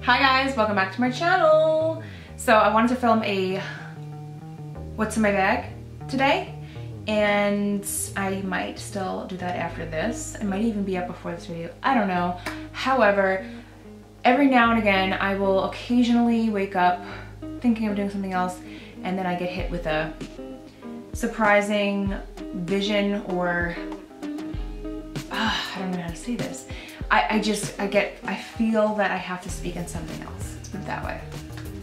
Hi guys, welcome back to my channel. So I wanted to film a what's in my bag today, and I might still do that after this. It might even be up before this video, I don't know. However, every now and again I will occasionally wake up thinking of doing something else, and then I get hit with a surprising vision, or I don't know how to say this. I feel that I have to speak in something else, let's put it that way.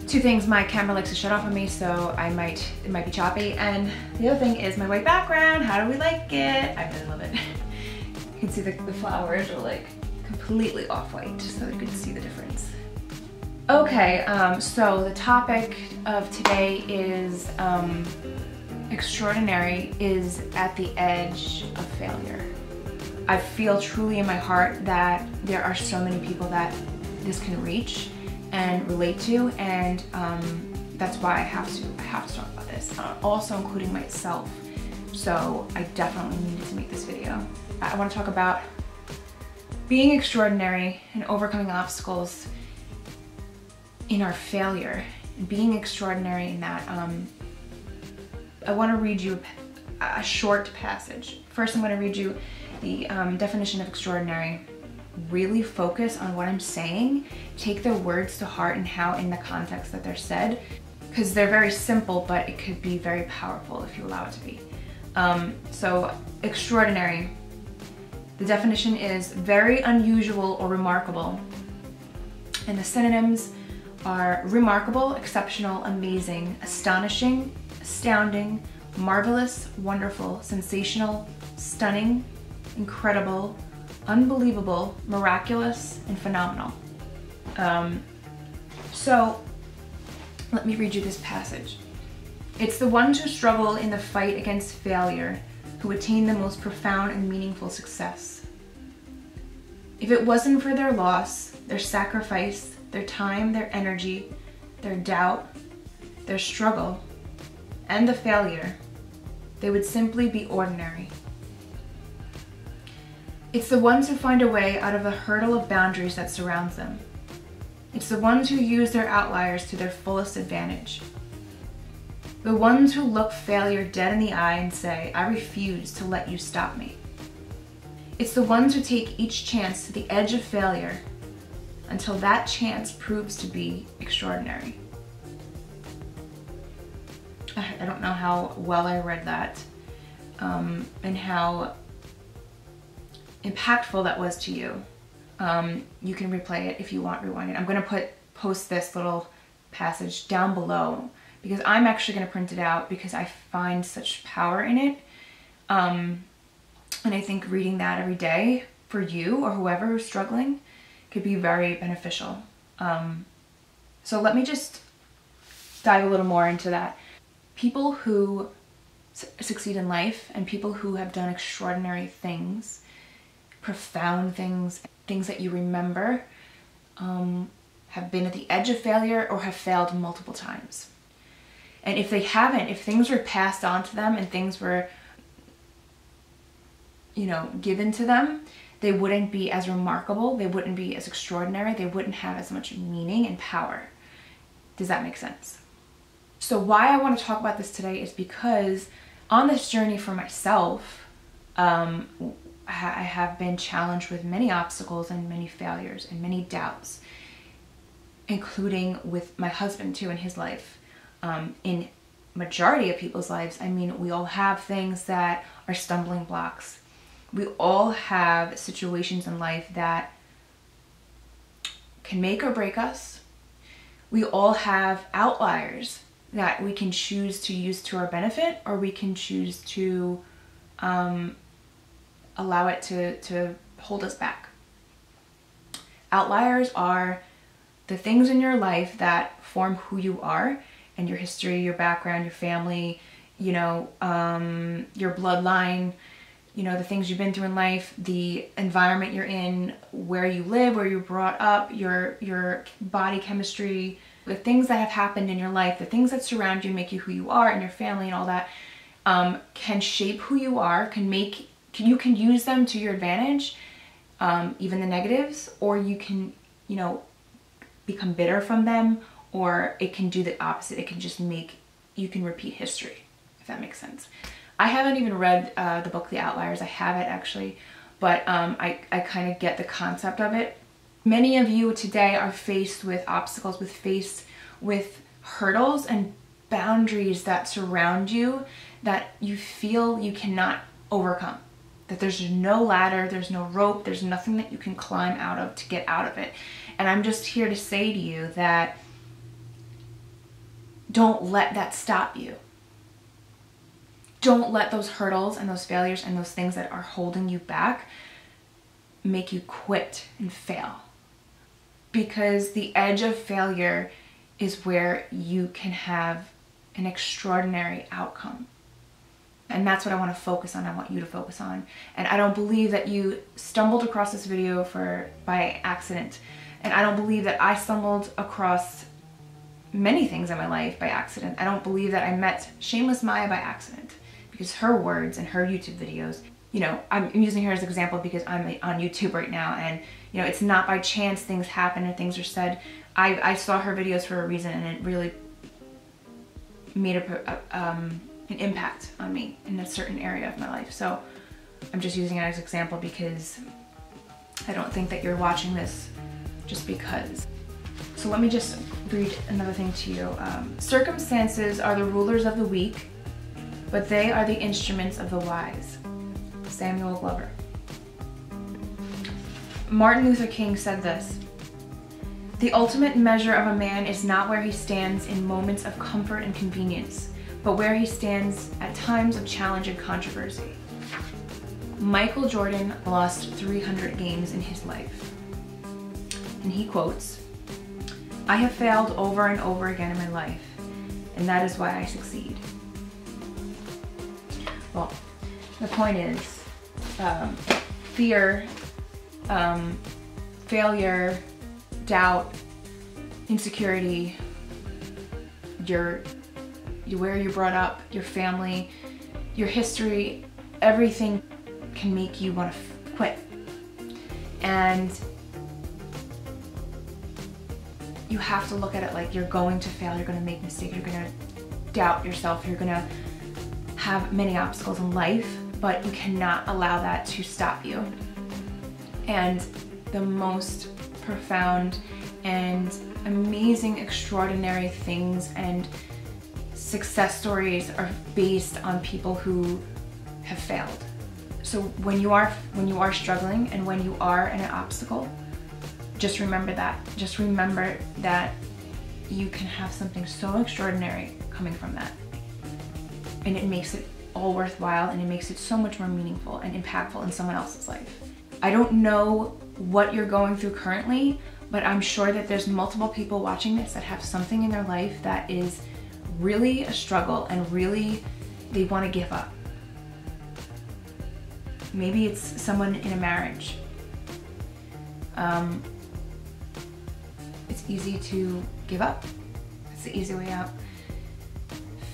Two things, my camera likes to shut off on me, so it might be choppy. And the other thing is my white background. How do we like it? I really love it. You can see the flowers are like completely off-white, so you can see the difference. Okay, so the topic of today is extraordinary is at the edge of failure. I feel truly in my heart that there are so many people that this can reach and relate to, and that's why I have to talk about this, also including myself. So I definitely needed to make this video. I want to talk about being extraordinary and overcoming obstacles in our failure, and being extraordinary in that. I want to read you a short passage. First, I'm going to read you the definition of extraordinary. Really focus on what I'm saying. Take the words to heart and how in the context that they're said, because they're very simple, but it could be very powerful if you allow it to be. So extraordinary, the definition is very unusual or remarkable, and the synonyms are remarkable, exceptional, amazing, astonishing, astounding, marvelous, wonderful, sensational, stunning, incredible, unbelievable, miraculous, and phenomenal. So let me read you this passage. It's the ones who struggle in the fight against failure who attain the most profound and meaningful success. If it wasn't for their loss, their sacrifice, their time, their energy, their doubt, their struggle, and the failure, they would simply be ordinary. It's the ones who find a way out of the hurdle of boundaries that surrounds them. It's the ones who use their outliers to their fullest advantage. The ones who look failure dead in the eye and say, I refuse to let you stop me. It's the ones who take each chance to the edge of failure until that chance proves to be extraordinary. I don't know how well I read that, and how impactful that was to you. You can replay it if you want, rewind it. I'm going to post this little passage down below, because I'm actually going to print it out because I find such power in it. And I think reading that every day for you or whoever is struggling could be very beneficial. So let me just dive a little more into that. People who succeed in life and people who have done extraordinary things, profound things, things that you remember, have been at the edge of failure or have failed multiple times. And if they haven't, if things were passed on to them and things were, given to them, they wouldn't be as remarkable, they wouldn't be as extraordinary, they wouldn't have as much meaning and power. Does that make sense? So why I want to talk about this today is because on this journey for myself, I have been challenged with many obstacles and many failures and many doubts, including with my husband too in his life. In majority of people's lives, I mean, we all have things that are stumbling blocks. We all have situations in life that can make or break us. We all have outliers that we can choose to use to our benefit, or we can choose to allow it to hold us back. Outliers are the things in your life that form who you are, and your history, your background, your family, your bloodline, the things you've been through in life, the environment you're in, where you live, where you're brought up, your body chemistry, the things that have happened in your life, the things that surround you, make you who you are, and your family and all that, can shape who you are, you can use them to your advantage, even the negatives, or you can, become bitter from them, or it can do the opposite. It can just make, you can repeat history, if that makes sense. I haven't even read the book, The Outliers. I have it actually, but I kind of get the concept of it. Many of you today are faced with obstacles, faced with hurdles and boundaries that surround you that you feel you cannot overcome. That there's no ladder, there's no rope, there's nothing that you can climb out of to get out of it. And I'm just here to say to you that don't let that stop you. Don't let those hurdles and those failures and those things that are holding you back make you quit and fail. Because the edge of failure is where you can have an extraordinary outcome. And that's what I want to focus on. I want you to focus on. And I don't believe that you stumbled across this video by accident. And I don't believe that I stumbled across many things in my life by accident. I don't believe that I met Shameless Maya by accident, because her words and her YouTube videos, you know, I'm using her as an example because I'm on YouTube right now, and you know, it's not by chance things happen or things are said. I saw her videos for a reason, and it really made an impact on me in a certain area of my life. So I'm just using it as an example because I don't think that you're watching this just because. So let me just read another thing to you. Circumstances are the rulers of the weak, but they are the instruments of the wise. Samuel Glover. Martin Luther King said this: "The ultimate measure of a man is not where he stands in moments of comfort and convenience, but where he stands at times of challenge and controversy." Michael Jordan lost 300 games in his life. And he quotes, "I have failed over and over again in my life, and that is why I succeed." Well, the point is, fear, failure, doubt, insecurity, where you're brought up, your family, your history, everything can make you want to quit. And you have to look at it like you're going to fail, you're going to make mistakes, you're going to doubt yourself, you're going to have many obstacles in life, but you cannot allow that to stop you. And the most profound and amazing, extraordinary things and success stories are based on people who have failed. So when you are struggling and when you are in an obstacle, just remember that. Just remember that you can have something so extraordinary coming from that. And it makes it all worthwhile, and it makes it so much more meaningful and impactful in someone else's life. I don't know what you're going through currently, but I'm sure that there's multiple people watching this that have something in their life that is really a struggle and really they want to give up. Maybe it's someone in a marriage. It's easy to give up. It's the easy way out.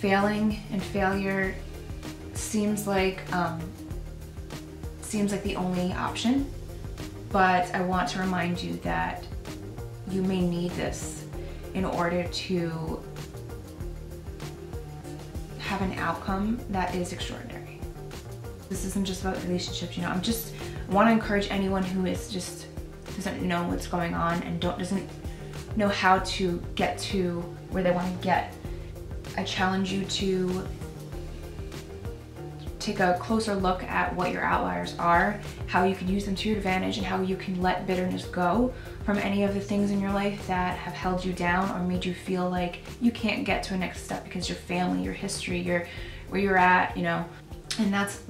Failing and failure seems like the only option, but I want to remind you that you may need this in order to have an outcome that is extraordinary. This isn't just about relationships, you know. I want to encourage anyone who is just doesn't know what's going on and doesn't know how to get to where they want to get. I challenge you to take a closer look at what your outliers are, how you can use them to your advantage, and how you can let bitterness go from any of the things in your life that have held you down or made you feel like you can't get to a next step because your family, your history, where you're at, you know. And that's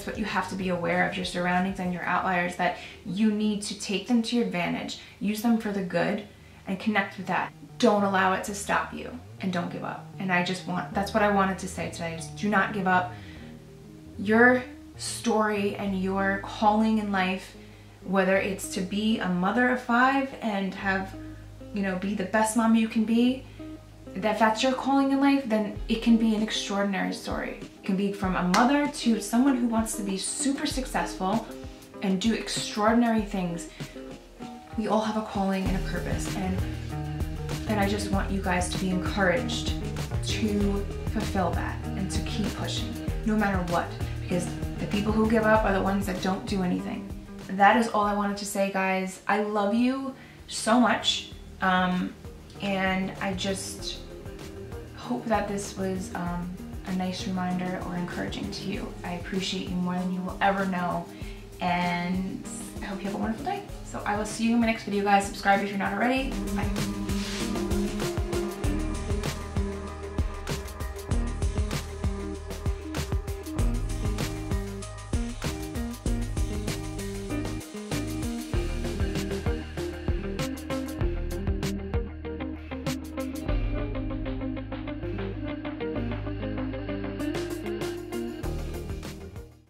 what you have to be aware of, your surroundings and your outliers, that you need to take them to your advantage, use them for the good, and connect with that. Don't allow it to stop you, and don't give up. And that's what I wanted to say today, is do not give up. Your story and your calling in life, whether it's to be a mother of 5 and have, you know, be the best mom you can be, if that's your calling in life, then it can be an extraordinary story. It can be from a mother to someone who wants to be super successful and do extraordinary things. We all have a calling and a purpose, and And I just want you guys to be encouraged to fulfill that and to keep pushing, no matter what, because the people who give up are the ones that don't do anything. That is all I wanted to say, guys. I love you so much, and I just hope that this was a nice reminder or encouraging to you. I appreciate you more than you will ever know, and I hope you have a wonderful day. So I will see you in my next video, guys. Subscribe if you're not already. Bye.